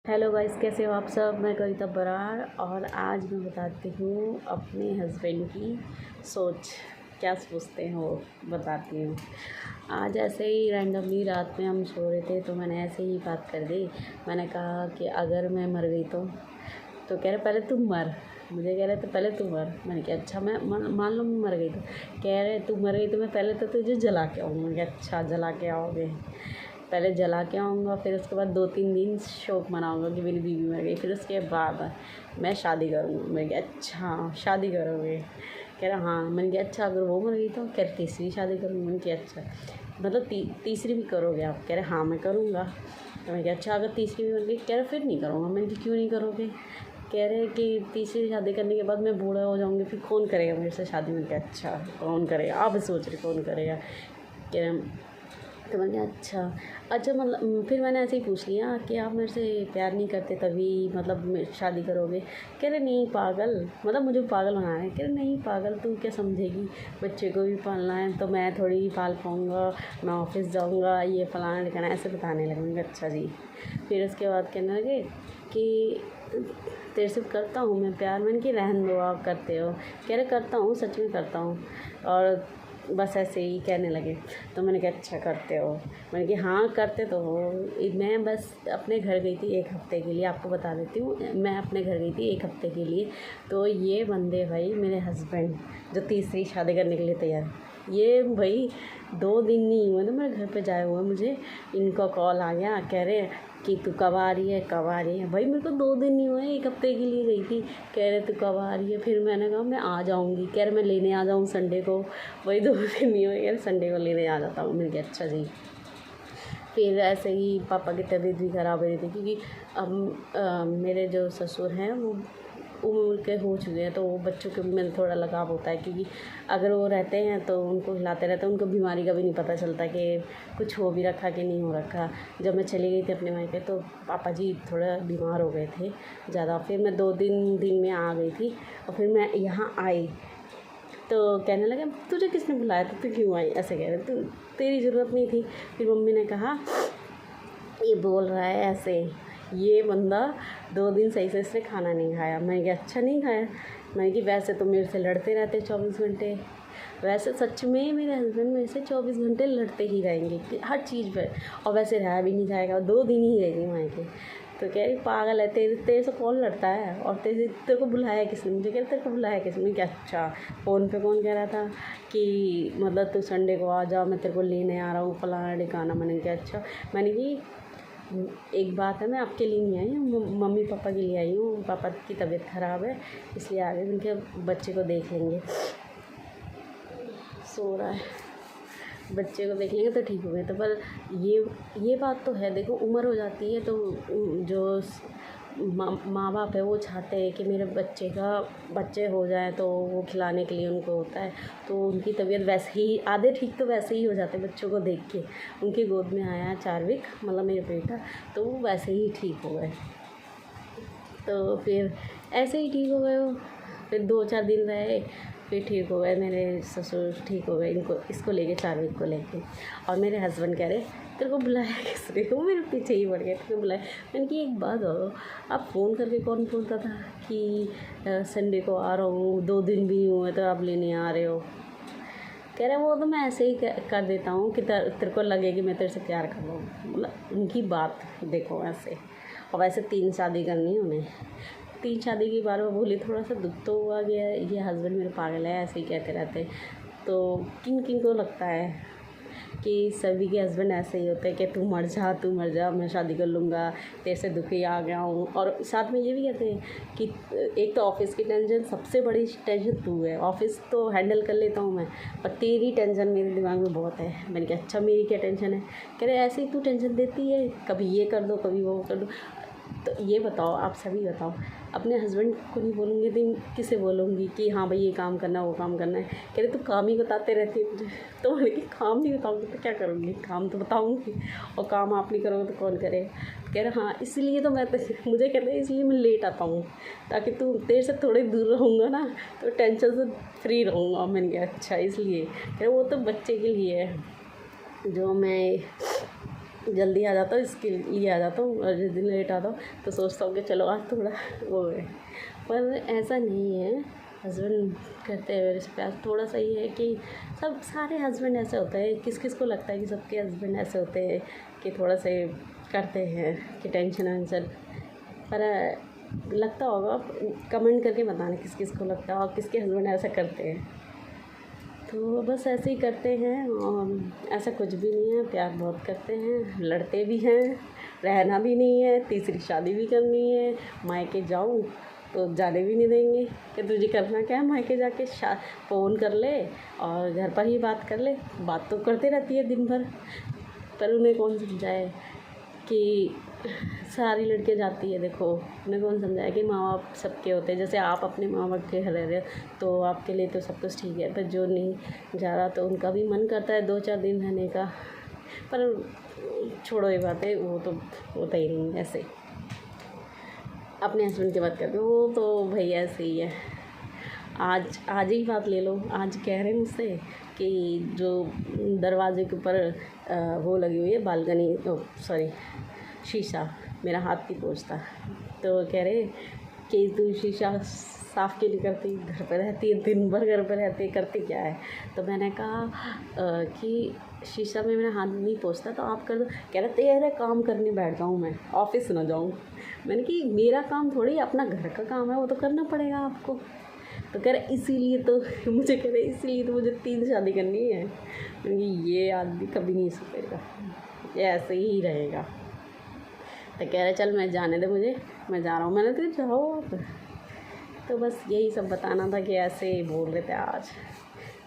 Hello guys, कैसे हो आप सब। मैं कविता बराड़ और आज मैं बताती हूँ अपने हस्बैंड की सोच। क्या सोचते हैं वो बताती हूँ। आज ऐसे ही रैंडमली रात में हम सो रहे थे तो मैंने ऐसे ही बात कर दी। मैंने कहा कि अगर मैं मर गई तो कह रहे पहले तुम मर। मुझे कह रहे तो पहले तू मर। मैंने कहा अच्छा, मैं मान लो मैं मर गई तो कह रहे तू मर गई तो मैं पहले तो तुझे जला के आऊँगा। मैंने कहा अच्छा, जला के आओगे। पहले जला के आऊँगा, फिर उसके बाद 2-3 दिन शोक मनाऊँगा कि मेरी बीवी मर गई, फिर उसके बाद मैं शादी करूँगा। मैंने कहा अच्छा, शादी करोगे। कह रहा हाँ। मैंने कहा अच्छा, अगर वो मर गई तो कह रहे तीसरी शादी करूँगी। मैंने कहा अच्छा, मतलब तीसरी भी करोगे आप। कह रहे हाँ मैं करूँगा। तो मैंने कहा अच्छा, अगर तीसरी भी बन गई। कह रहे फिर नहीं करूँगा। मैंने कहा क्यों नहीं करोगे। कह रहे कि तीसरी शादी करने के बाद मैं बूढ़ा हो जाऊँगी, फिर कौन करेगा मेरे से शादी। मैंने कहा अच्छा, कौन करेगा। आप सोच रहे कौन करेगा। कह रहे तो मैंने कहा अच्छा मतलब फिर मैंने ऐसे ही पूछ लिया कि आप मेरे से प्यार नहीं करते तभी मतलब शादी करोगे। कह रहे नहीं पागल, मतलब मुझे पागल बना रहे हैं। कह रहे नहीं पागल, तू क्या समझेगी, बच्चे को भी पालना है तो मैं थोड़ी ही पाल पाऊँगा, मैं ऑफिस जाऊँगा, ये फलाना ठिकाना ऐसे बताने लगे। अच्छा जी। फिर उसके बाद कहने लगे कि तेरे से करता हूँ मैं प्यार। मैंने कि रहन दो, आप करते हो। कह रहे करता हूँ, सच में करता हूँ। और बस ऐसे ही कहने लगे। तो मैंने कहा अच्छा करते हो। मैंने कहा हाँ करते तो हो। मैं बस अपने घर गई थी 1 हफ़्ते के लिए, आपको बता देती हूँ। मैं अपने घर गई थी 1 हफ़्ते के लिए। तो ये बंदे भाई मेरे हस्बैंड जो तीसरी शादी करने के लिए तैयार, ये भाई 2 दिन नहीं हुए तो मेरे घर पे जाए हुए। मुझे इनका कॉल आ गया, कह रहे कि तू कब आ रही है, कब आ रही है। भाई मेरे को 2 दिन नहीं हुए, 1 हफ़्ते के लिए गई थी। कह रहे तू कब आ रही है। फिर मैंने कहा मैं आ जाऊँगी। कह रहे मैं लेने आ जाऊँ संडे को। वही 2 दिन नहीं हुए, कह रहे संडे को लेने आ जाता हूँ। मैंने कहा अच्छा जी। फिर ऐसे ही पापा की तबीयत भी ख़राब हो रही थी क्योंकि अब मेरे जो ससुर हैं वो उम्र के हो चुके हैं, तो वो बच्चों के में थोड़ा लगाव होता है क्योंकि अगर वो रहते हैं तो उनको हिलाते रहते हैं। उनको बीमारी का भी नहीं पता चलता कि कुछ हो भी रखा कि नहीं हो रखा। जब मैं चली गई थी अपने मायके तो पापा जी थोड़ा बीमार हो गए थे ज़्यादा। फिर मैं 2 दिन में आ गई थी और फिर मैं यहाँ आई तो कहने लगे तुझे किसने बुलाया था, तू क्यों आई। ऐसे कह रहे तू, तेरी ज़रूरत नहीं थी। फिर मम्मी ने कहा ये बोल रहा है ऐसे, ये बंदा 2 दिन सही से इसने खाना नहीं खाया। मैंने कहा अच्छा नहीं खाया। मैंने कि वैसे तो मेरे से लड़ते रहते 24 घंटे। वैसे सच में मेरे हस्बैंड मेरे से 24 घंटे लड़ते ही रहेंगे कि हर चीज़ पर। और वैसे रहा भी नहीं जाएगा। 2 दिन ही रहेगी मायके। तो कह रही पागल है, तेरे से कौन लड़ता है और तेरे को बुलाया किसने। मुझे कह रहे तेरे को बुलाया किसने। क्या अच्छा, फ़ोन पे कौन कह रहा था कि मतलब तू संडे को आ जा, मैं तेरे को लेने आ रहा हूँ फलाना ठिकाना। मैंने कहा अच्छा। मैंने कि एक बात है, मैं आपके लिए नहीं आई हूँ, मम्मी पापा के लिए आई हूँ। पापा की तबीयत ख़राब है इसलिए आ गई। उनके बच्चे को देख लेंगे, सो रहा है, बच्चे को देख लेंगे तो ठीक हो गए। तो पर ये बात तो है, देखो उम्र हो जाती है तो जो माँ बाप है वो चाहते हैं कि मेरे बच्चे हो जाएं तो वो खिलाने के लिए उनको होता है। तो उनकी तबीयत वैसे ही आधे ठीक तो वैसे ही हो जाते हैं बच्चों को देख के। उनकी गोद में आया चार्विक, मतलब मेरे बेटा, तो वो वैसे ही ठीक हो गए। तो फिर ऐसे ही ठीक हो गए वो। फिर 2-4 दिन रहे, फिर ठीक हो गए मेरे ससुर, ठीक हो गए इसको लेके, चार्विक को लेके। और मेरे हस्बैंड कह रहे तेरे को बुलाया किसने। वो मेरे पीछे ही पड़ गए, तेरे को बुलाया। मैंने कि एक बात हो, आप फ़ोन करके कौन बोलता था कि संडे को आ रहा हूँ, 2 दिन भी हुए तो आप लेने आ रहे हो। कह रहे वो तो मैं ऐसे ही कर देता हूँ कि तेरे को लगे कि मैं तेरे से प्यार कर रहा हूँ। मतलब उनकी बात देखो ऐसे। और वैसे 3 शादी करनी है उन्हें। 3 शादी की बार में बोली, थोड़ा सा दुख तो हुआ गया। ये हस्बैंड मेरे पागल है, ऐसे ही कहते रहते। तो किन किन को लगता है कि सभी के हस्बैंड ऐसे ही होते हैं कि तू मर जा, मैं शादी कर लूँगा, तेरे से दुखी आ गया हूँ। और साथ में ये भी कहते हैं कि एक तो ऑफ़िस की टेंशन, सबसे बड़ी टेंशन तू है। ऑफ़िस तो हैंडल कर लेता हूँ मैं, पर तेरी टेंशन मेरे दिमाग में बहुत है। मैंने कहा अच्छा मेरी क्या टेंशन है। कह रहे ऐसे ही तू टेंशन देती है, कभी ये कर दो कभी वो कर दो। तो ये बताओ, आप सभी बताओ, अपने हस्बैंड को नहीं बोलूँगी तो किसे बोलूँगी कि हाँ भाई ये काम करना है, वो काम करना है। कह रहे तू काम ही बताते रहती है मुझे। तो मैंने कि काम नहीं बताऊँगी तो क्या करूँगी, काम तो बताऊँगी, और काम आप नहीं करोगे तो कौन करे। कह रहे हाँ इसलिए तो मैं मुझे कहते हैं इसलिए मैं लेट आता हूँ, ताकि तू तेरे से थोड़ी दूर रहूँगा ना तो टेंशन से फ्री रहूँगा। मैंने कहा अच्छा इसलिए। कह रहे वो तो बच्चे के लिए है, जो मैं जल्दी आ जाता हूँ, इसके लिए आ जाता हूँ, और जिस दिन लेट आता हूँ तो सोचता हूँ कि चलो आज थोड़ा वो है। पर ऐसा नहीं है, हस्बैंड करते हैं मेरे से प्यार। थोड़ा सा ये है कि सब सारे हस्बैंड ऐसे होते हैं, किस किस को लगता है कि सबके हस्बैंड ऐसे होते हैं कि थोड़ा से करते हैं कि टेंशन वेंशन। पर लगता होगा, कमेंट करके बताना किस किस को लगता है और किसके हस्बैंड ऐसा करते हैं। तो बस ऐसे ही करते हैं, और ऐसा कुछ भी नहीं है, प्यार बहुत करते हैं, लड़ते भी हैं, रहना भी नहीं है, तीसरी शादी भी करनी है। मायके जाऊँ तो जाने भी नहीं देंगे कि तुझे करना क्या है, मायके जाके फ़ोन कर ले और घर पर ही बात कर ले। बात तो करते रहती है दिन भर, पर उन्हें कौन समझाए कि सारी लड़कियाँ जाती है। देखो, उन्हें कौन समझाए कि माँ बाप सबके होते हैं। जैसे आप अपने माँ बाप के रह रहे हो तो आपके लिए तो सब कुछ ठीक है, पर जो नहीं जा रहा तो उनका भी मन करता है 2-4 दिन रहने का। पर छोड़ो ये बातें, वो तो होता ही नहीं। ऐसे अपने हस्बैंड की बात करते हो, वो तो भाई ऐसे ही है। आज ही बात ले लो, आज कह रहे हैं मुझसे कि जो दरवाजे के ऊपर वो लगी हुई है बालकनी, सॉरी शीशा, मेरा हाथ नहीं पहुँचता, तो कह रहे कि तू शीशा साफ़ क्यों नहीं करती, घर पर रहती है, दिन भर घर पर रहती है, करती क्या है। तो मैंने कहा कि शीशा में मेरा हाथ नहीं पहुँचता तो आप कर दो। कह रहे तेरे काम करने बैठ जाऊँ मैं, ऑफिस ना जाऊँ। मैंने कि मेरा काम थोड़ी, अपना घर का काम है, वो तो करना पड़ेगा आपको। तो कह रहे इसीलिए तो मुझे कह रहे इसीलिए तो मुझे 3 शादी करनी है। मैंने कि ये आदमी कभी नहीं सुधरेगा, ये ऐसे ही रहेगा। तो कह रहे चल मैं जाने दे, मुझे मैं जा रहा हूँ। मैंने तो जाओ आप। तो बस यही सब बताना था कि ऐसे बोल रहे थे आज।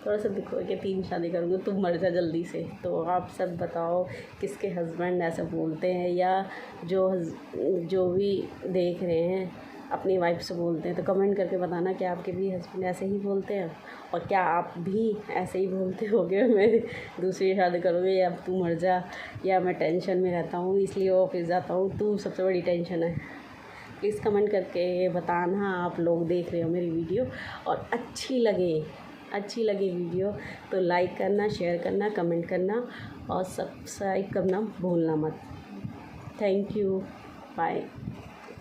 थोड़ा सा दुख हो कि 3 शादी करूँगी, तुम मर जा जल्दी से। तो आप सब बताओ किसके हस्बैंड ऐसे बोलते हैं, या जो भी देख रहे हैं अपनी वाइफ से बोलते हैं। तो कमेंट करके बताना कि आपके भी हस्बैंड ऐसे ही बोलते हैं, और क्या आप भी ऐसे ही बोलते होगे मैं दूसरी शादी करूँगी, या तू मर जा, या मैं टेंशन में रहता हूँ इसलिए ऑफिस जाता हूँ, तू सबसे बड़ी टेंशन है। प्लीज़ कमेंट करके बताना आप लोग देख रहे हो मेरी वीडियो, और अच्छी लगे वीडियो तो लाइक करना, शेयर करना, कमेंट करना और सब्सक्राइब करना भूलना मत। Thank you, bye.